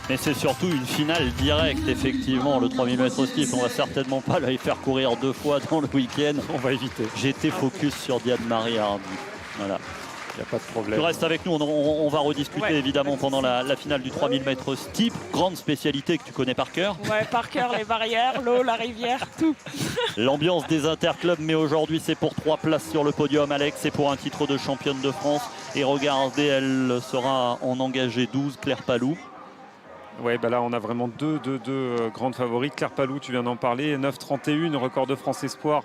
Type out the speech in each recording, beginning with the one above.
Mais c'est surtout une finale directe, effectivement. Le 3000 mètres steep, on va certainement pas aller faire courir 2 fois dans le week-end. On va éviter. J'étais focus sur Diane-Marie Hardy. Voilà. Il n'y a pas de problème. Tu restes avec nous, on va rediscuter évidemment pendant la finale du 3000 mètres steep. Grande spécialité que tu connais par cœur. Ouais, par cœur, les barrières, l'eau, la rivière, tout. L'ambiance des interclubs, mais aujourd'hui c'est pour 3 places sur le podium, Alex. C'est pour un titre de championne de France. Et regardez, elle sera en engagé 12, Claire Palou. Ouais, bah là on a vraiment deux grandes favorites. Claire Palou, tu viens d'en parler, 9,31, record de France Espoir.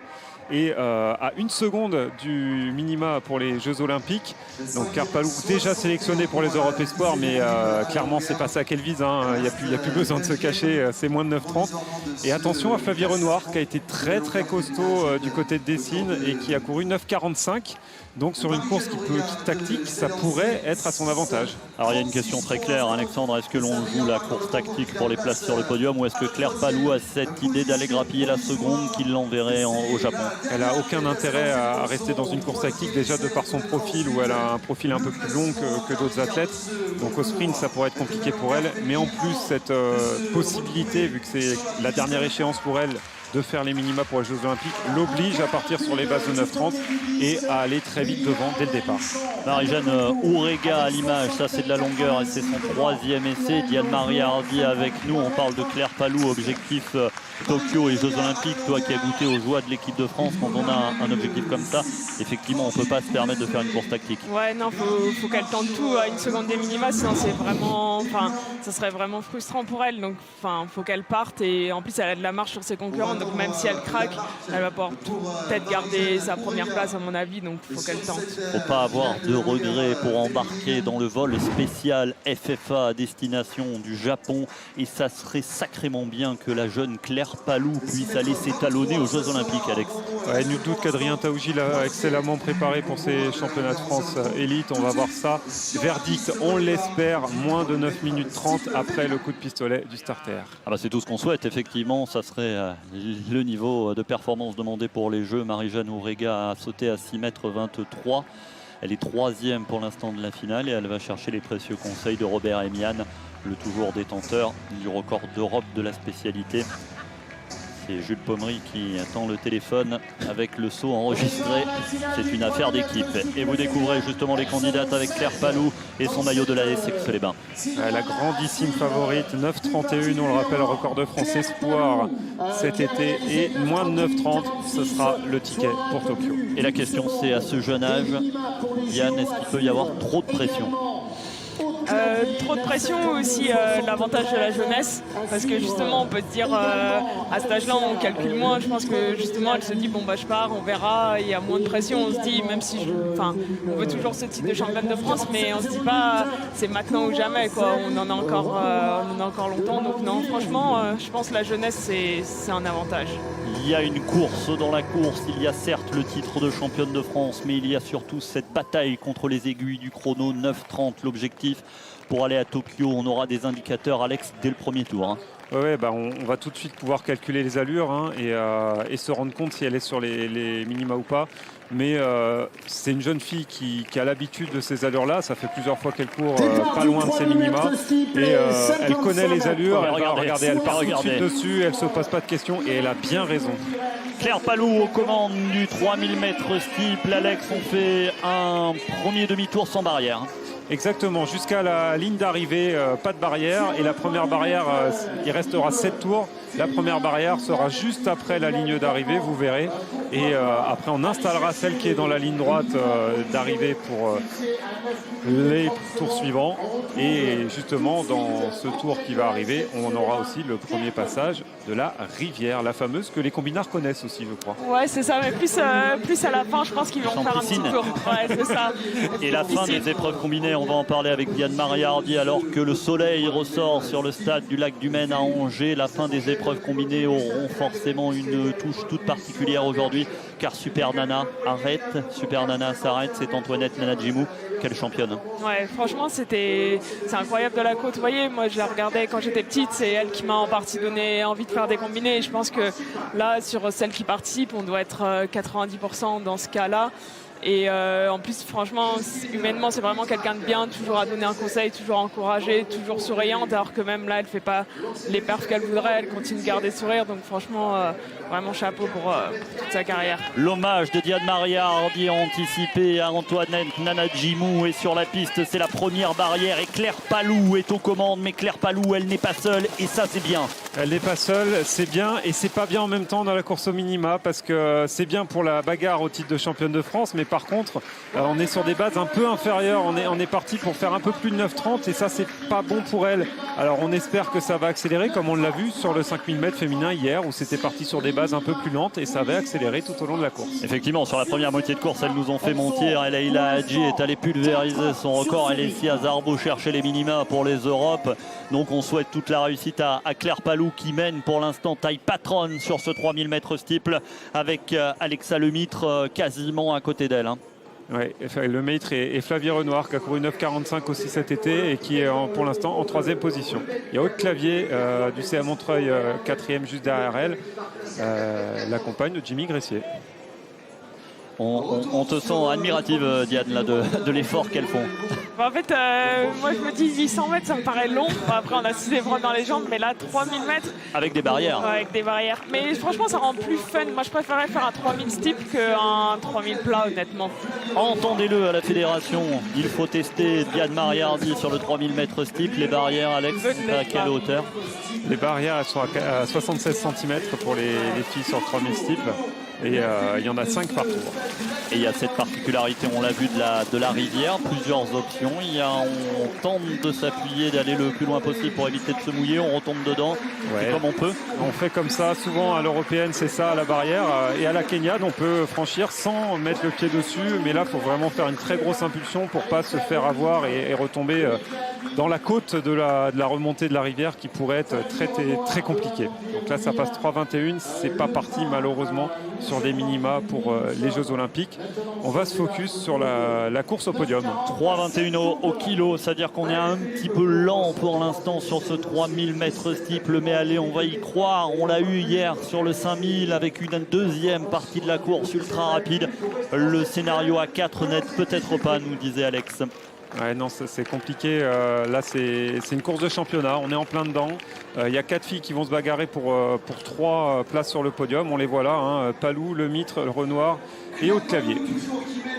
Et à 1 seconde du minima pour les Jeux Olympiques. Donc Claire Palou déjà sélectionnée pour les Europes Espoirs, mais clairement c'est pas ça qu'elle vise, hein. Il n'y a plus besoin de se cacher, c'est moins de 9,30. Et attention à Flavie Renoir qui a été très costaud du côté de Dessines et qui a couru 9,45. Donc sur une course qui tactique, ça pourrait être à son avantage. Alors il y a une question très claire, Alexandre, est-ce que l'on joue la course tactique pour les places sur le podium ou est-ce que Claire Palou a cette idée d'aller grappiller la seconde qui l'enverrait au Japon? Elle n'a aucun intérêt à rester dans une course tactique, déjà de par son profil où elle a un profil un peu plus long que d'autres athlètes. Donc au sprint ça pourrait être compliqué pour elle, mais en plus cette possibilité, vu que c'est la dernière échéance pour elle, de faire les minima pour les Jeux Olympiques, l'oblige à partir sur les bases de 9,30 et à aller très vite devant dès le départ. Marie-Jeanne Ourega à l'image, ça c'est de la longueur et c'est son 3e essai. Diane-Marie Hardy avec nous, on parle de Claire Palou, objectif Tokyo et Jeux Olympiques. Toi qui as goûté aux joies de l'équipe de France, quand on a un objectif comme ça, effectivement on ne peut pas se permettre de faire une course tactique. Ouais, non, faut qu'elle tente tout à 1 seconde des minima, sinon c'est vraiment, ça serait vraiment frustrant pour elle. Donc faut qu'elle parte et en plus elle a de la marche sur ses concurrents. Donc même si elle craque, elle va pouvoir peut-être garder sa première place à mon avis, donc il faut qu'elle tente. Il ne faut pas avoir de regrets pour embarquer dans le vol spécial FFA à destination du Japon. Et ça serait sacrément bien que la jeune Claire Palou puisse aller s'étalonner aux Jeux Olympiques, Alex. Ouais, nul doute qu'Adrien Taouji l'a excellemment préparé pour ces championnats de France élite. On va voir ça. Verdict, on l'espère, moins de 9 minutes 30 après le coup de pistolet du starter. Ah bah c'est tout ce qu'on souhaite, effectivement. Ça serait le niveau de performance demandé pour les Jeux. Marie-Jeanne Ourega a sauté à 6,23 m. Elle est 3e pour l'instant de la finale et elle va chercher les précieux conseils de Robert Emian, le toujours détenteur du record d'Europe de la spécialité. C'est Jules Pommery qui attend le téléphone avec le saut enregistré. C'est une affaire d'équipe. Et vous découvrez justement les candidates avec Claire Palou et son maillot de la Aix-les-Bains. La grandissime favorite, 9,31, on le rappelle, record de France Espoir cet été. Et moins de 9,30, ce sera le ticket pour Tokyo. Et la question c'est, à ce jeune âge, Yann, est-ce qu'il peut y avoir trop de pression ? Trop de pression aussi, l'avantage de la jeunesse, parce que justement on peut se dire à cet âge-là on calcule moins. Je pense que justement elle se dit bon bah je pars, on verra, il y a moins de pression. On se dit même si on veut toujours ce titre de championne de France, mais on se dit pas c'est maintenant ou jamais quoi. On en a encore longtemps, donc non franchement je pense que la jeunesse c'est un avantage. Il y a une course dans la course, il y a certes le titre de championne de France, mais il y a surtout cette bataille contre les aiguilles du chrono. 9,30 l'objectif pour aller à Tokyo. On aura des indicateurs, Alex, dès le premier tour. Hein. Ouais, bah on va tout de suite pouvoir calculer les allures et se rendre compte si elle est sur les minima ou pas. Mais c'est une jeune fille qui a l'habitude de ces allures-là. Ça fait plusieurs fois qu'elle court pas loin de ses minima. Et elle connaît les allures. Elle part tout de suite dessus. Elle ne se pose pas de questions et elle a bien raison. Claire Palou aux commandes du 3000 mètres steeple. Alex, on fait un premier demi-tour sans barrière. Exactement, jusqu'à la ligne d'arrivée, pas de barrière. Et la première barrière, il restera 7 tours. La première barrière sera juste après la ligne d'arrivée, vous verrez. Et après, on installera celle qui est dans la ligne droite d'arrivée pour les tours suivants. Et justement, dans ce tour qui va arriver, on aura aussi le premier passage de la rivière, la fameuse que les combinards connaissent aussi, je crois. Ouais, c'est ça, mais plus à la fin, je pense qu'ils vont faire un petit tour. Ouais, c'est ça. Et la fin des épreuves combinées, on va en parler avec Diane-Marie Hardy, alors que le soleil ressort sur le stade du Lac du Maine à Angers. La fin des épreuves combinées auront forcément une touche toute particulière aujourd'hui, car Super Nana s'arrête. C'est Antoinette Nanadjimou. Quelle championne. Ouais, franchement, c'est incroyable de la côtoyer. Moi, je la regardais quand j'étais petite. C'est elle qui m'a en partie donné envie de faire des combinés. Et je pense que là, sur celles qui participent, on doit être 90% dans ce cas-là. Et en plus, franchement, humainement, c'est vraiment quelqu'un de bien, toujours à donner un conseil, toujours encouragé, toujours souriante, alors que même là, elle ne fait pas les perfs qu'elle voudrait, elle continue de garder le sourire. Donc franchement, vraiment chapeau pour toute sa carrière. L'hommage de Diane-Maria Hardy anticipé à Antoinette Nanadjimou. Et sur la piste, c'est la première barrière. Et Claire Palou est aux commandes. Mais Claire Palou, elle n'est pas seule. Et ça, c'est bien. Elle n'est pas seule, c'est bien. Et c'est pas bien en même temps dans la course au minima. Parce que c'est bien pour la bagarre au titre de championne de France. Mais par contre, on est sur des bases un peu inférieures. On est parti pour faire un peu plus de 9,30. Et ça, c'est pas bon pour elle. Alors, on espère que ça va accélérer, comme on l'a vu sur le 5000 mètres féminin hier, où c'était parti sur des bases un peu plus lentes. Et ça va accélérer tout au long de la course. Effectivement, sur la première moitié de course, elles nous ont fait mentir. Et Leïla Hadji est allée pulvériser son record. Elle est ici à Zarbo chercher les minima pour les Europes. Donc, on souhaite toute la réussite à Claire Palou qui mène pour l'instant taille patronne sur ce 3000 mètres steeple avec Alexa Lemitre quasiment à côté d'elle. Ouais, le maître et Flavie Renoir qui a couru 9,45 aussi cet été et qui est pour l'instant en 3e position. Il y a Aude Clavier du CA Montreuil, 4e juste derrière elle, la compagne de Jimmy Gressier. On te sent admirative, Diane, là, de l'effort qu'elles font. En fait, moi je me dis 800 mètres, ça me paraît long. Après, on a 6 épreuves dans les jambes, mais là, 3000 mètres. Avec des barrières. Ouais, avec des barrières. Mais franchement, ça rend plus fun. Moi, je préférerais faire un 3000 steep qu'un 3000 plat, honnêtement. Entendez-le à la fédération. Il faut tester Diane-Maria Hardy sur le 3000 mètres steep. Les barrières, Alex, à quelle hauteur? Les barrières, elles sont à 76 cm pour les filles sur le 3000 steep. Et il y en a 5 par tour. Et il y a cette particularité, on l'a vu, de la rivière, plusieurs options. On tente de s'appuyer, d'aller le plus loin possible pour éviter de se mouiller. On retombe dedans, ouais. Comme on peut. On fait comme ça, souvent à l'européenne, c'est ça, à la barrière. Et à la Kenyade, on peut franchir sans mettre le pied dessus. Mais là, il faut vraiment faire une très grosse impulsion pour ne pas se faire avoir et retomber dans la côte de la remontée de la rivière qui pourrait être très compliquée. Donc là, ça passe 3,21. C'est pas parti, malheureusement, sur des minima pour les Jeux Olympiques. On va se focus sur la course au podium. 3,21 au kilo, c'est-à-dire qu'on est un petit peu lent pour l'instant sur ce 3000 mètres steeple, mais allez, on va y croire. On l'a eu hier sur le 5000 avec une deuxième partie de la course ultra rapide. Le scénario à 4 n'aide peut-être pas, nous disait Alex. Ouais, non, c'est compliqué. Là, c'est une course de championnat. On est en plein dedans. Il y a 4 filles qui vont se bagarrer pour 3 places sur le podium. On les voit là, hein. Palou, Lemitre, Renoir et Aude Clavier.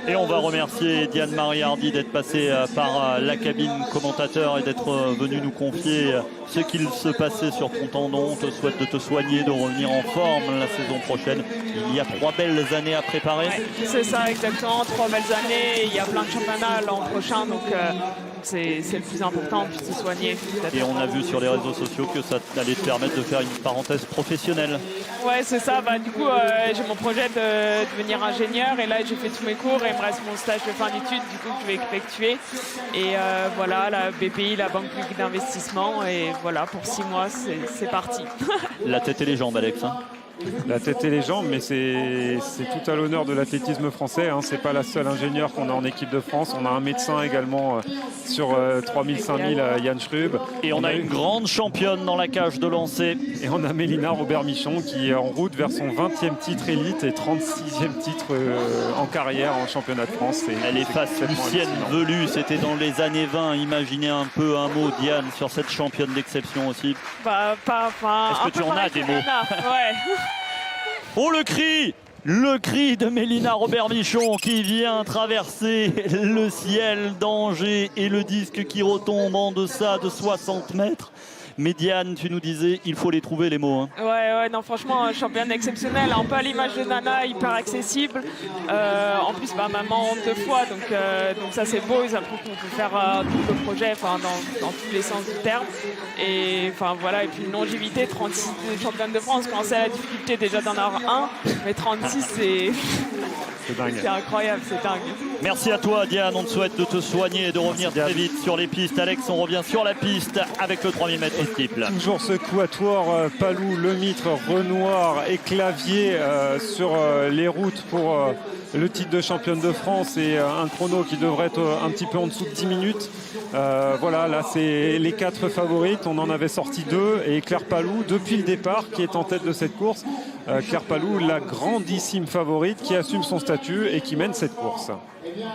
Et on va remercier Diane-Maria Hardy d'être passée par la cabine commentateur et d'être venue nous confier ce qu'il se passait sur ton tendon. On te souhaite de te soigner, de revenir en forme la saison prochaine. Il y a 3 belles années à préparer. Ouais, c'est ça, exactement. 3 belles années. Il y a plein de championnats l'an prochain. Donc c'est le plus important, puis se soigner. Et on a vu sur les réseaux sociaux que ça allait te permettre de faire une parenthèse professionnelle. Ouais, c'est ça. Du coup, j'ai mon projet de devenir ingénieur. Et là, j'ai fait tous mes cours et il me reste mon stage de fin d'études, du coup, que je vais effectuer. Et voilà, la BPI, la Banque publique d'investissement. Et voilà, pour 6 mois, c'est parti. La tête et les jambes, Alex. La tête et les jambes, mais c'est tout à l'honneur de l'athlétisme français. Hein. C'est pas la seule ingénieure qu'on a en équipe de France. On a un médecin également sur 3000, 5000, Yann Schrub. Et on a une grande championne dans la cage de lancer. Et on a Mélina Robert-Michon qui est en route vers son 20e titre élite et 36e titre en carrière en championnat de France. Elle est face Lucienne Velu. C'était dans les années 20. Imaginez un peu un mot, Diane, sur cette championne d'exception aussi. Est-ce que tu en as des mots? Ouais. Oh, le cri de Mélina Robert-Michon qui vient traverser le ciel d'Angers et le disque qui retombe en deçà de 60 mètres. Mais Diane, tu nous disais, il faut les trouver les mots. Hein. Ouais, non, franchement, championne exceptionnelle, un peu à l'image de Nana, hyper accessible. En plus, maman 2 fois, donc ça c'est beau, ça prouve qu'on peut faire tout le projet, dans tous les sens du terme. Et voilà, et puis une longévité, 36 championne de France, quand c'est la difficulté déjà d'en avoir 1, mais 36 c'est incroyable, c'est dingue. Merci à toi, Diane. On te souhaite de te soigner et de revenir très vite sur les pistes. Alex, on revient sur la piste avec le 3000 mètres steeple. Toujours ce quatuor, Palou, Lemitre, Renoir et Clavier sur les routes pour le titre de championne de France et un chrono qui devrait être un petit peu en dessous de 10 minutes. Voilà, là c'est les 4 favorites. On en avait sorti 2 et Claire Palou, depuis le départ, qui est en tête de cette course. Claire Palou, la grandissime favorite qui assume son statut et qui mène cette course.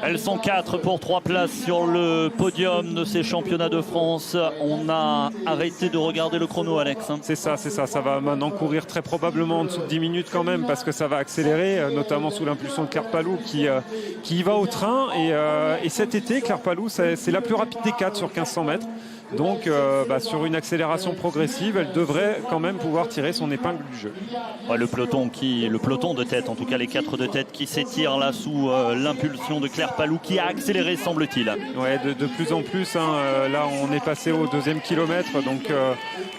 Elles sont 4 pour 3 places sur le podium de ces championnats de France. On a arrêté de regarder le chrono, Alex. C'est ça. Ça va maintenant courir très probablement en dessous de 10 minutes quand même, parce que ça va accélérer, notamment sous l'impulsion de Claire Palou qui y va au train. Et cet été, Claire Palou, c'est la plus rapide des 4 sur 1500 mètres. Donc sur une accélération progressive, elle devrait quand même pouvoir tirer son épingle du jeu. Ouais, le peloton de tête, en tout cas les 4 de tête qui s'étirent là sous l'impulsion de Claire Palou qui a accéléré, semble-t-il. Ouais, de plus en plus. Là, on est passé au 2e kilomètre, donc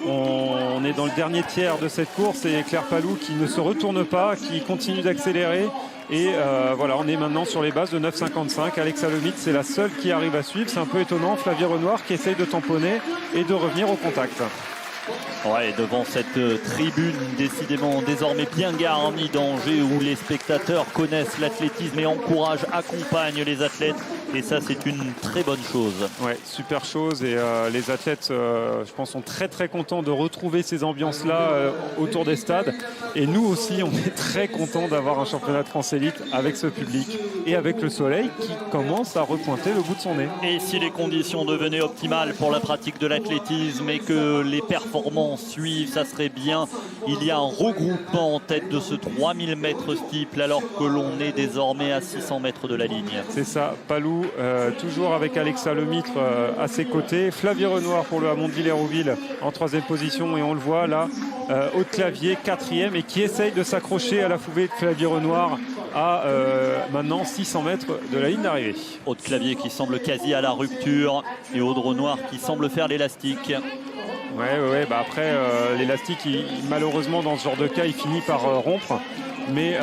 on est dans le dernier tiers de cette course et Claire Palou qui ne se retourne pas, qui continue d'accélérer. Et voilà, on est maintenant sur les bases de 9,55. Alexa Lemaitre, c'est la seule qui arrive à suivre. C'est un peu étonnant. Flavie Renoir qui essaye de tamponner et de revenir au contact. Ouais, devant cette tribune décidément désormais bien garnie d'Angers, où les spectateurs connaissent l'athlétisme et encouragent, accompagnent les athlètes. Et ça, c'est une très bonne chose. Ouais, super chose. Et les athlètes, je pense, sont très très contents de retrouver ces ambiances-là autour des stades. Et nous aussi, on est très contents d'avoir un championnat de France élite avec ce public et avec le soleil qui commence à repointer le bout de son nez. Et si les conditions devenaient optimales pour la pratique de l'athlétisme et que les performances suivent, ça serait bien. Il y a un regroupement en tête de ce 3000 mètres steeple alors que l'on est désormais à 600 mètres de la ligne. C'est ça, Palou toujours avec Alexa Lemaitre à ses côtés. Flavie Renoir pour le Hamon-Villers-Rouville en 3e position et on le voit là, Aude Clavier 4e et qui essaye de s'accrocher à la foulée de Flavie Renoir à maintenant 600 mètres de la ligne d'arrivée. Aude Clavier qui semble quasi à la rupture et Aude Renoir qui semble faire l'élastique. Ouais, après l'élastique, malheureusement dans ce genre de cas, il finit par rompre. Mais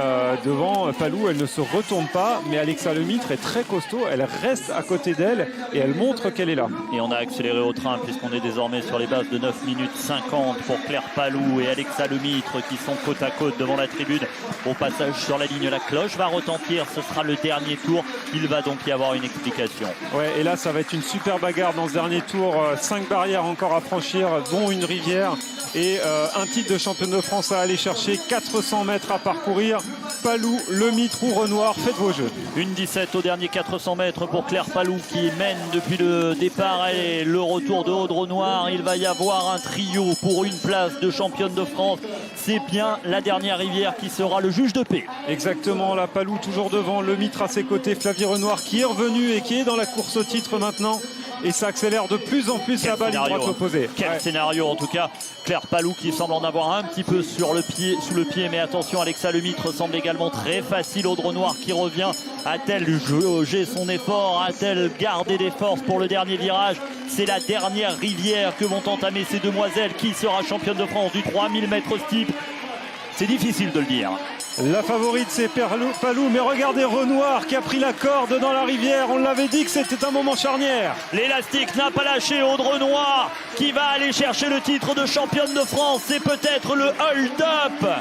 devant Palou, elle ne se retourne pas, mais Alexa Lemaitre est très costaud, elle reste à côté d'elle et elle montre qu'elle est là. Et on a accéléré au train puisqu'on est désormais sur les bases de 9 minutes 50 pour Claire Palou et Alexa Lemaitre qui sont côte à côte devant la tribune. Au passage sur la ligne, la cloche va retentir, ce sera le dernier tour, il va donc y avoir une explication. Ouais, et là ça va être une super bagarre dans ce dernier tour, 5 barrières encore à franchir, dont une rivière et un titre de championne de France à aller chercher, 400 mètres à parcourir. Palou, Lemaitre ou Renoir, faites vos jeux. Une 17 au dernier 400 mètres pour Claire Palou qui mène depuis le départ et le retour de Aude Renoir. Il va y avoir un trio pour une place de championne de France. C'est bien la dernière rivière qui sera le juge de paix. Exactement, la Palou toujours devant, Lemaitre à ses côtés, Flavie Renoir qui est revenue et qui est dans la course au titre maintenant. Et ça accélère de plus en plus la balle droite opposée. Quel scénario en tout cas. Claire Palou qui semble en avoir un petit peu sous le pied, mais attention, Alexa Lemaitre semble également très facile. Aude Renoir qui revient. A-t-elle jaugé son effort? A-t-elle gardé des forces pour le dernier virage? C'est la dernière rivière que vont entamer ces demoiselles. Qui sera championne de France du 3000 mètres steeple? C'est difficile de le dire. La favorite c'est Palou, mais regardez Renoir qui a pris la corde dans la rivière. On l'avait dit que c'était un moment charnière. L'élastique n'a pas lâché. Aude Renoir qui va aller chercher le titre de championne de France. C'est peut-être le hold-up.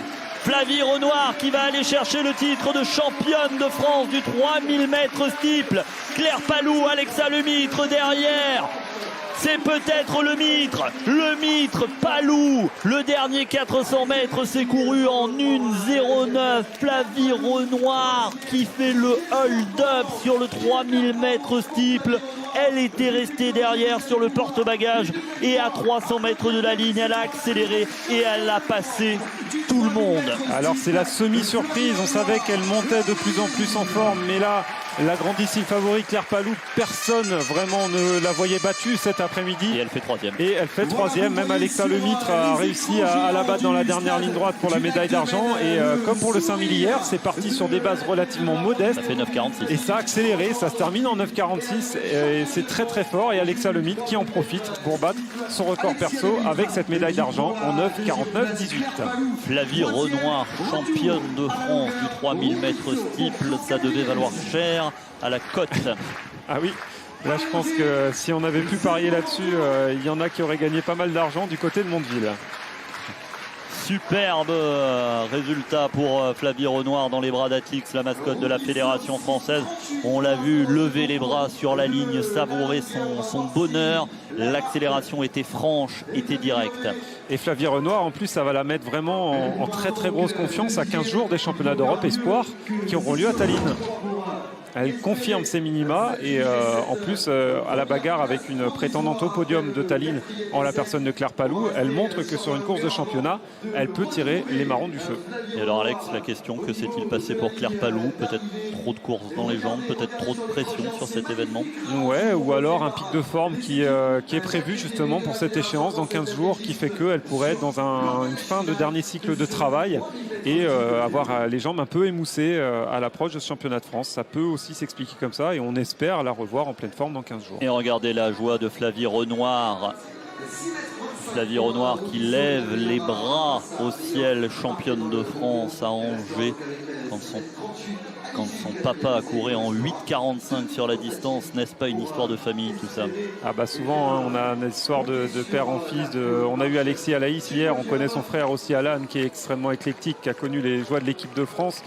Flavie Renoir qui va aller chercher le titre de championne de France du 3000 mètres steeple. Claire Palou, Alexa Lemaitre derrière. C'est peut-être Lemaitre, Palou. Le dernier 400 mètres s'est couru en 1,09. Flavie Renoir qui fait le hold-up sur le 3000 mètres steeple. Elle était restée derrière sur le porte-bagages et à 300 mètres de la ligne, elle a accéléré et elle a passé tout le monde. Alors c'est la semi-surprise, on savait qu'elle montait de plus en plus en forme, mais là, la grandissime favorite Claire Palou, personne vraiment ne la voyait battue cet après-midi. Et elle fait 3e. Et elle fait 3e, même Alexa Lemaitre a réussi à la battre dans la dernière ligne droite pour la médaille d'argent. Et comme pour le 5000 hier, c'est parti sur des bases relativement modestes. Ça fait 9,46. Et ça a accéléré, ça se termine en 9,46 et c'est très très fort. Et Alexa Lemaitre qui en profite pour battre son record perso avec cette médaille d'argent en 9,49,18. Flavie Renoir, championne de France du 3000 mètres steeple, ça devait valoir cher à la cote. Ah oui, là je pense que si on avait pu parier là-dessus, il y en a qui auraient gagné pas mal d'argent du côté de Mondeville. Superbe résultat pour Flavie Renoir dans les bras d'Atlix, la mascotte de la fédération française. On l'a vu lever les bras sur la ligne, savourer son bonheur. L'accélération était franche, était directe. Et Flavie Renoir, en plus, ça va la mettre vraiment en très très grosse confiance à 15 jours des championnats d'Europe Espoir qui auront lieu à Tallinn. Elle confirme ses minima et en plus à la bagarre avec une prétendante au podium de Tallinn en la personne de Claire Palou, elle montre que sur une course de championnat, elle peut tirer les marrons du feu. Et alors Alex, la question, que s'est-il passé pour Claire Palou? Peut-être trop de courses dans les jambes, peut-être trop de pression sur cet événement? Ouais, ou alors un pic de forme qui est prévu justement pour cette échéance dans 15 jours, qui fait qu'elle pourrait être dans une fin de dernier cycle de travail et avoir les jambes un peu émoussées à l'approche de ce championnat de France. Ça peut aussi s'expliquer comme ça et on espère la revoir en pleine forme dans 15 jours. Et regardez la joie de Flavie Renoir. Flavie Renoir qui lève les bras au ciel, championne de France à Angers quand son papa a couru en 8,45 sur la distance. N'est-ce pas une histoire de famille tout ça? Ah bah souvent hein, on a une histoire de père en fils. On a eu Alexis Alaïs hier, on connaît son frère aussi Alan qui est extrêmement éclectique, qui a connu les joies de l'équipe de France.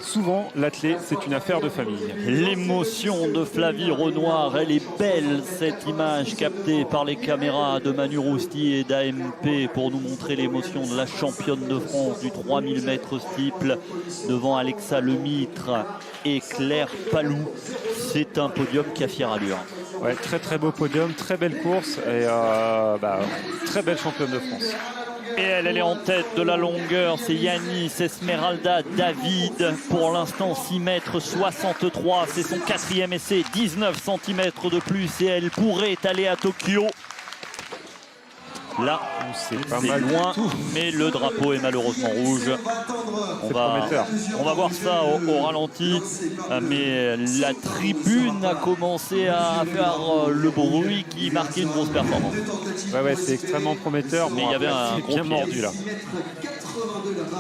Souvent l'athlète c'est une affaire de famille. L'émotion de Flavie Renoir, elle est belle, cette image captée par les caméras de Manu Rousti et d'AMP pour nous montrer l'émotion de la championne de France du 3000 mètres steeple devant Alexa Lemitre et Claire Palou. C'est un podium qui a fière allure. Ouais, très très beau podium, très belle course et très belle championne de France. Et elle est en tête de la longueur, c'est Yanis Esmeralda David. Pour l'instant 6 mètres 63, c'est son 4e essai, 19 cm de plus et elle pourrait aller à Tokyo. Là, c'est loin, mais le drapeau est malheureusement rouge. On va voir ça au ralenti, mais la tribune a commencé à faire le bruit qui marquait une grosse performance. Ouais, c'est extrêmement prometteur. Mais il y avait un bien mordu là.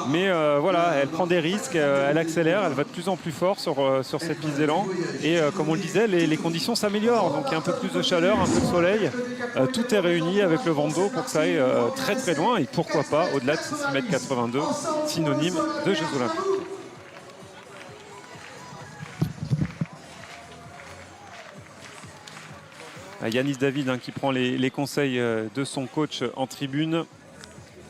Mais voilà, elle prend des risques, elle accélère, elle va de plus en plus fort sur cette piste d'élan. Et comme on le disait, les conditions s'améliorent. Donc il y a un peu plus de chaleur, un peu de soleil. Tout est réuni avec le vent d'eau pour que ça aille très très loin. Et pourquoi pas au-delà de 6,82 m, synonyme de Jeux Olympiques. Yanis David qui prend les conseils de son coach en tribune.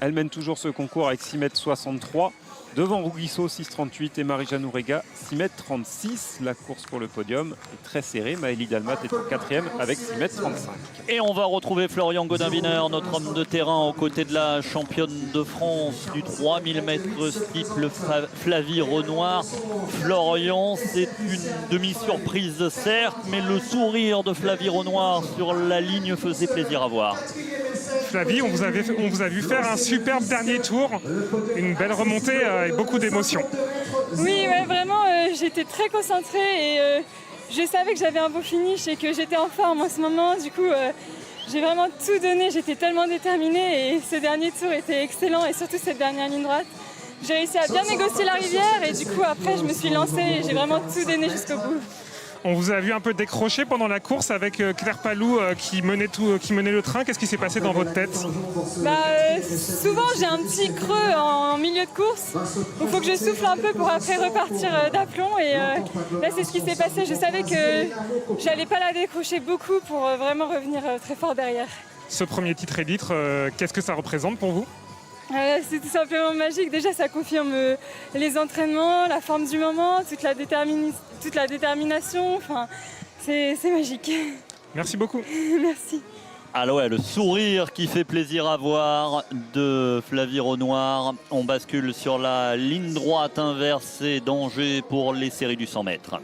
Elle mène toujours ce concours avec 6,63 m. Devant Rouguissot, 6,38 et Marie-Jeanne Ourega, 6,36 m. La course pour le podium est très serrée. Maëlie Dalmat est en 4e avec 6,35 m. Et on va retrouver Florian Godin-Wiener, notre homme de terrain, aux côtés de la championne de France du 3000 mètres steeple, Flavie Renoir. Florian, c'est une demi-surprise certes, mais le sourire de Flavie Renoir sur la ligne faisait plaisir à voir. Flavie, on vous a vu faire un superbe dernier tour, une belle remontée et beaucoup d'émotions. Oui, ouais, vraiment, j'étais très concentrée et je savais que j'avais un beau finish et que j'étais en forme en ce moment. Du coup, j'ai vraiment tout donné, j'étais tellement déterminée et ce dernier tour était excellent et surtout cette dernière ligne droite. J'ai réussi à bien négocier la rivière et du coup, après, je me suis lancée et j'ai vraiment tout donné jusqu'au bout. On vous a vu un peu décrocher pendant la course avec Claire Palou qui menait le train. Qu'est-ce qui s'est passé dans votre tête? Souvent j'ai un petit creux en milieu de course. Il faut que je souffle un peu pour après repartir d'aplomb. Et là c'est ce qui s'est passé. Je savais que j'allais pas la décrocher beaucoup pour vraiment revenir très fort derrière. Ce premier titre élite, qu'est-ce que ça représente pour vous? C'est tout simplement magique. Déjà, ça confirme les entraînements, la forme du moment, toute la détermination. Enfin, c'est magique. Merci beaucoup. Merci. Alors ouais, le sourire qui fait plaisir à voir de Flavie Renoir. On bascule sur la ligne droite inversée d'Angers pour les séries du 100 mètres.